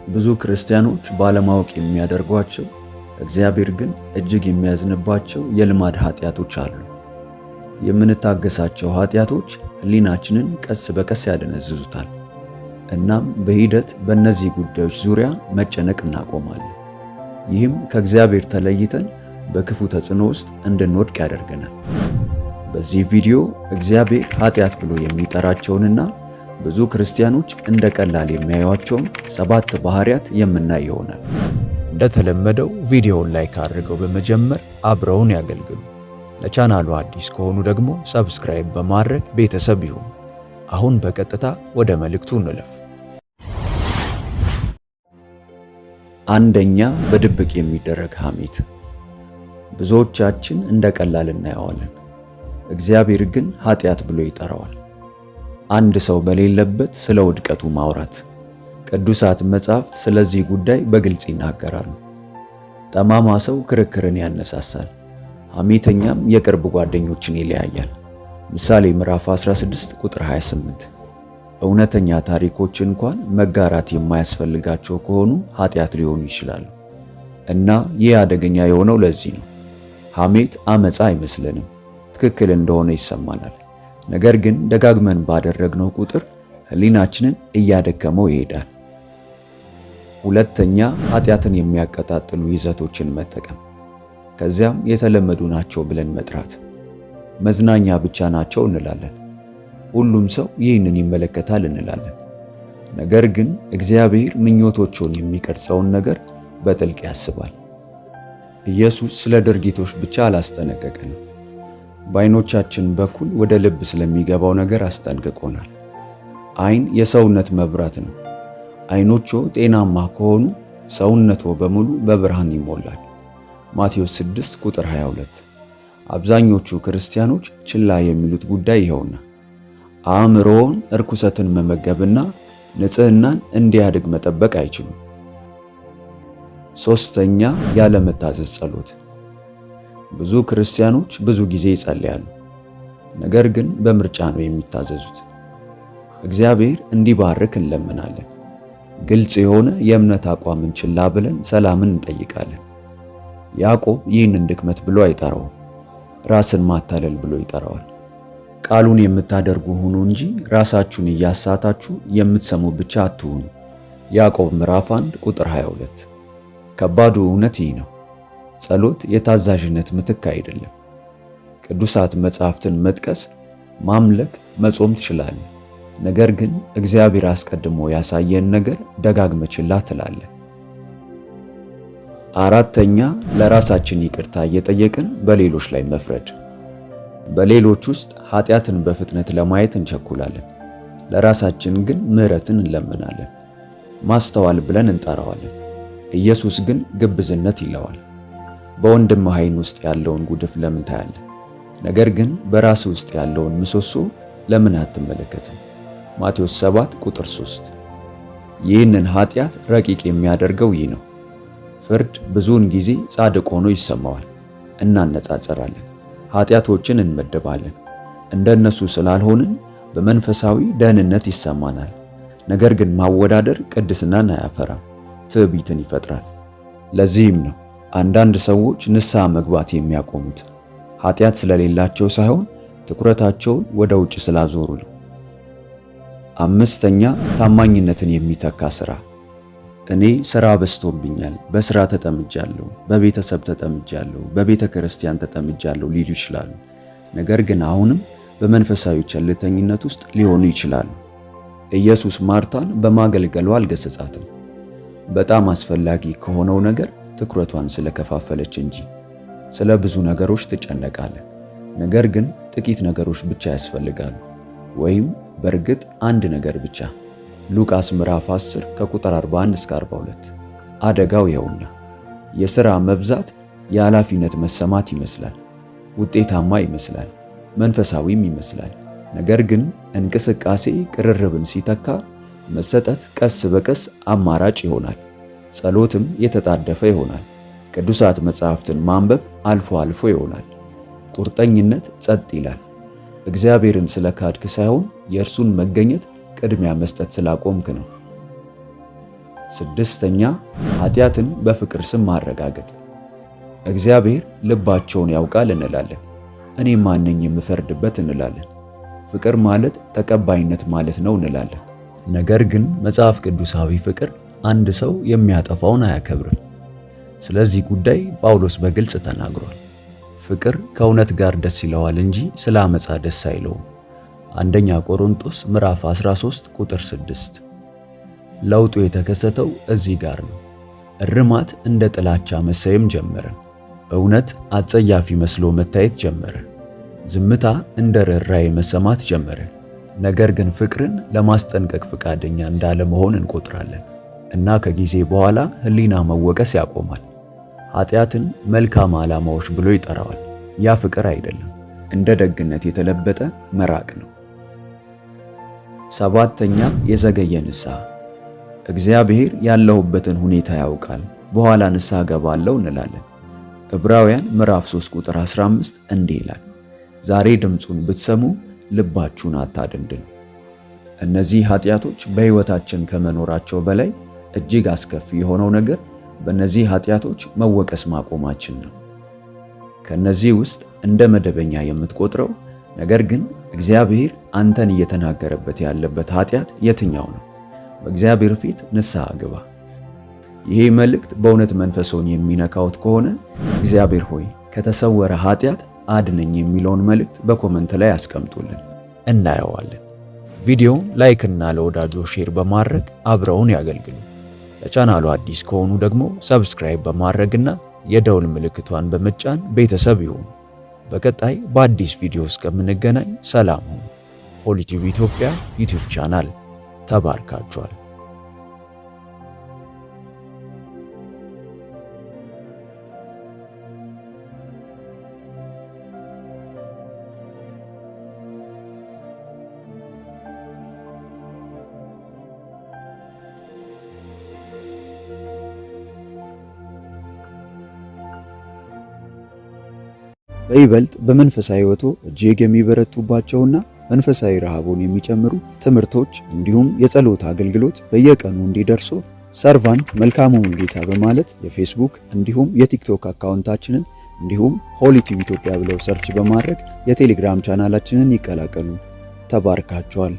ብዙ ክርስቲያኖች ባለማወቅ የሚያደርጓቸው እግዚአብሔር ግን እጅግ የሚያዝንባቸው የልማድ ኃጢአቶች አሉ። የምንታገሳቸው ኃጢአቶች ሕሊናችንን ቀስ በቀስ ያደነዝዙታል። እናም በሂደት በእነዚህ ጉዳዮች ዙሪያ መጨነቅ እናቆማለን። ይህም ከእግዚአብሔር ተለይተን በክፉ ተጽዕኖ ውስጥ እንድንወድቅ ያደርገናል። በዚህ ቪዲዮ እግዚአብሔር ኃጢአት ብሎ የሚጠራቸውንና ብዙ ክርስቲያኖች እንደ ቀላል የሚያዩዋቸውን 7 ባህሪያት የምናይ ይሆናል። እንደተለመደው ቪዲዮውን ላይክ አድርገው በመጀመር አብረውን ያገልግሉ። ለቻናሉ አዲስ ከሆኑ ደግሞ ሰብስክራይብ በማድረግ ቤተሰብ ይሁኑ። አሁን በቀጥታ ወደ መልእክቱ እንለፍ። አንደኛ፣ በድብቅ የሚደረግ ሐሜት። ብዙዎቻችን እንደ ቀላል እናየዋለን። እግዚአብሔር ግን ኃጢአት ብሎ ይጠራዋል። አንድ ሰው በሌለበት ስለ ውድቀቱ ማውራት። ቅዱሳት መጻሕፍት ስለዚህ ጉዳይ በግልጽ ይናገራሉ። ጠማማ ሰው ክርክርን ያነሳሳል፣ ሐሜተኛም የቅርብ ጓደኞችን ይለያያል። ምሳሌ ምዕራፍ 16 ቁጥር 28። እውነተኛ ታሪኮች እንኳን መጋራት የማያስፈልጋቸው ከሆኑ ኃጢአት ሊሆኑ ይችላሉ። እና ይህ አደገኛ የሆነው ለዚህ ነው። ሐሜት አመፃ አይመስለንም፣ ትክክል እንደሆነ ይሰማናል። ነገር ግን ደጋግመን ባደረግነው ቁጥር ሕሊናችንን እያደከመው ይሄዳል። ሁለተኛ፣ ኃጢአትን የሚያቀጣጥሉ ይዘቶችን መጠቀም፣ ከዚያም የተለመዱ ናቸው ብለን መጥራት። መዝናኛ ብቻ ናቸው እንላለን። ሁሉም ሰው ይህንን ይመለከታል እንላለን። ነገር ግን እግዚአብሔር ምኞቶቹን የሚቀርጸውን ነገር በጥልቅ ያስባል። ኢየሱስ ስለ ድርጊቶች ብቻ አላስጠነቀቀንም፣ በዓይኖቻችን በኩል ወደ ልብ ስለሚገባው ነገር አስጠንቅቆናል። ዓይን የሰውነት መብራት ነው። ዓይኖቹ ጤናማ ከሆኑ ሰውነቱ በሙሉ በብርሃን ይሞላል። ማቴዎስ 6 ቁጥር 22። አብዛኞቹ ክርስቲያኖች ችላ የሚሉት ጉዳይ ይኸውና፣ አእምሮውን እርኩሰትን መመገብና ንጽህናን እንዲያድግ መጠበቅ አይችሉም። ሶስተኛ፣ ያለመታዘዝ ጸሎት። ብዙ ክርስቲያኖች ብዙ ጊዜ ይጸልያሉ፣ ነገር ግን በምርጫ ነው የሚታዘዙት። እግዚአብሔር እንዲባርክ እንለምናለን። ግልጽ የሆነ የእምነት አቋምን ችላ ብለን ሰላምን እንጠይቃለን። ያዕቆብ ይህንን ድክመት ብሎ አይጠራውም፣ ራስን ማታለል ብሎ ይጠራዋል። ቃሉን የምታደርጉ ሁኑ እንጂ ራሳችሁን እያሳታችሁ የምትሰሙ ብቻ አትሁኑ። ያዕቆብ ምዕራፍ 1 ቁጥር 22። ከባዱ እውነት ይህ ነው። ጸሎት የታዛዥነት ምትክ አይደለም። ቅዱሳት መጻሕፍትን መጥቀስ፣ ማምለክ፣ መጾም ትችላለህ። ነገር ግን እግዚአብሔር አስቀድሞ ያሳየን ነገር ደጋግመ ችላ ትላለህ። አራተኛ፣ ለራሳችን ይቅርታ እየጠየቅን በሌሎች ላይ መፍረድ። በሌሎች ውስጥ ኃጢአትን በፍጥነት ለማየት እንቸኩላለን፣ ለራሳችን ግን ምሕረትን እንለምናለን። ማስተዋል ብለን እንጠራዋለን፣ ኢየሱስ ግን ግብዝነት ይለዋል። በወንድምህ ዓይን ውስጥ ያለውን ጉድፍ ለምን ታያለህ? ነገር ግን በራስህ ውስጥ ያለውን ምሰሶ ለምን አትመለከትም? ማቴዎስ 7 ቁጥር 3። ይህንን ኃጢአት ረቂቅ የሚያደርገው ይህ ነው። ፍርድ ብዙውን ጊዜ ጻድቅ ሆኖ ይሰማዋል። እናነጻጸራለን፣ ኃጢአቶችን እንመድባለን። እንደነሱ ስላልሆንን በመንፈሳዊ ደህንነት ይሰማናል። ነገር ግን ማወዳደር ቅድስናን አያፈራም፣ ትዕቢትን ይፈጥራል። ለዚህም ነው አንዳንድ ሰዎች ንስሐ መግባት የሚያቆሙት፣ ኃጢአት ስለሌላቸው ሳይሆን ትኩረታቸውን ወደ ውጭ ስላዞሩ ነው። አምስተኛ፣ ታማኝነትን የሚተካ ሥራ። እኔ ሥራ በዝቶብኛል፣ በሥራ ተጠምጃለሁ፣ በቤተሰብ ተጠምጃለሁ፣ በቤተ ክርስቲያን ተጠምጃለሁ ሊሉ ይችላሉ። ነገር ግን አሁንም በመንፈሳዊ ቸልተኝነት ውስጥ ሊሆኑ ይችላሉ። ኢየሱስ ማርታን በማገልገሏ አልገሰጻትም፣ በጣም አስፈላጊ ከሆነው ነገር ትኩረቷን ስለከፋፈለች እንጂ። ስለ ብዙ ነገሮች ትጨነቃለህ፣ ነገር ግን ጥቂት ነገሮች ብቻ ያስፈልጋሉ፣ ወይም በእርግጥ አንድ ነገር ብቻ። ሉቃስ ምዕራፍ 10 ከቁጥር 41 እስከ 42። አደጋው ይኸውና፣ የሥራ መብዛት የኃላፊነት መሰማት ይመስላል፣ ውጤታማ ይመስላል፣ መንፈሳዊም ይመስላል። ነገር ግን እንቅስቃሴ ቅርርብን ሲተካ መሰጠት ቀስ በቀስ አማራጭ ይሆናል። ጸሎትም የተጣደፈ ይሆናል። ቅዱሳት መጻሕፍትን ማንበብ አልፎ አልፎ ይሆናል። ቁርጠኝነት ጸጥ ይላል። እግዚአብሔርን ስለ ካድክ ሳይሆን የእርሱን መገኘት ቅድሚያ መስጠት ስላቆምክ ነው። ስድስተኛ ኃጢአትን በፍቅር ስም ማረጋገጥ። እግዚአብሔር ልባቸውን ያውቃል እንላለን። እኔ ማን ነኝ የምፈርድበት እንላለን። ፍቅር ማለት ተቀባይነት ማለት ነው እንላለን። ነገር ግን መጽሐፍ ቅዱሳዊ ፍቅር አንድ ሰው የሚያጠፋውን አያከብርም። ስለዚህ ጉዳይ ጳውሎስ በግልጽ ተናግሯል። ፍቅር ከእውነት ጋር ደስ ይለዋል እንጂ ስለ አመፃ ደስ አይለውም። አንደኛ ቆሮንቶስ ምዕራፍ 13 ቁጥር 6። ለውጡ የተከሰተው እዚህ ጋር ነው። እርማት እንደ ጥላቻ መሰየም ጀመረ። እውነት አጸያፊ መስሎ መታየት ጀመረ። ዝምታ እንደ ርኅራኄ መሰማት ጀመረ። ነገር ግን ፍቅርን ለማስጠንቀቅ ፈቃደኛ እንዳለመሆን እንቆጥራለን እና ከጊዜ በኋላ ሕሊና መወቀስ ያቆማል። ኃጢአትን መልካም ዓላማዎች ብሎ ይጠራዋል። ያ ፍቅር አይደለም፣ እንደ ደግነት የተለበጠ መራቅ ነው። ሰባተኛ የዘገየ ንስሐ። እግዚአብሔር ያለሁበትን ሁኔታ ያውቃል፣ በኋላ ንስሐ ገባለሁ እንላለን። ዕብራውያን ምዕራፍ 3 ቁጥር 15 እንዲህ ይላል፣ ዛሬ ድምፁን ብትሰሙ ልባችሁን አታደንድኑ። እነዚህ ኃጢአቶች በሕይወታችን ከመኖራቸው በላይ እጅግ አስከፊ የሆነው ነገር በእነዚህ ኃጢአቶች መወቀስ ማቆማችን ነው። ከነዚህ ውስጥ እንደ መደበኛ የምትቆጥረው ነገር ግን እግዚአብሔር አንተን እየተናገረበት ያለበት ኃጢአት የትኛው ነው? በእግዚአብሔር ፊት ንስሐ ግባ። ይሄ መልእክት በእውነት መንፈሶን የሚነካውት ከሆነ እግዚአብሔር ሆይ ከተሰወረ ኃጢአት አድነኝ የሚለውን መልእክት በኮመንት ላይ አስቀምጡልን፣ እናየዋለን። ቪዲዮውን ላይክ እና ለወዳጆ ሼር በማድረግ አብረውን ያገልግሉ። ለቻናሉ አዲስ ከሆኑ ደግሞ ሰብስክራይብ በማድረግና የደውል ምልክቷን በመጫን ቤተሰብ ይሁኑ። በቀጣይ በአዲስ ቪዲዮ እስከምንገናኝ ሰላም ሁኑ። ሆሊቲዩብ ኢትዮጵያ ዩቲዩብ ቻናል ተባርካችኋል። በይበልጥ በመንፈሳዊ ሕይወቶ እጅግ የሚበረቱባቸውና መንፈሳዊ ረሃቡን የሚጨምሩ ትምህርቶች እንዲሁም የጸሎት አገልግሎት በየቀኑ እንዲደርሱ ሰርቫንት መልካሙ ሙሉጌታ በማለት የፌስቡክ እንዲሁም የቲክቶክ አካውንታችንን እንዲሁም ሆሊቲዩብ ኢትዮጵያ ብለው ሰርች በማድረግ የቴሌግራም ቻናላችንን ይቀላቀሉ። ተባርካችኋል።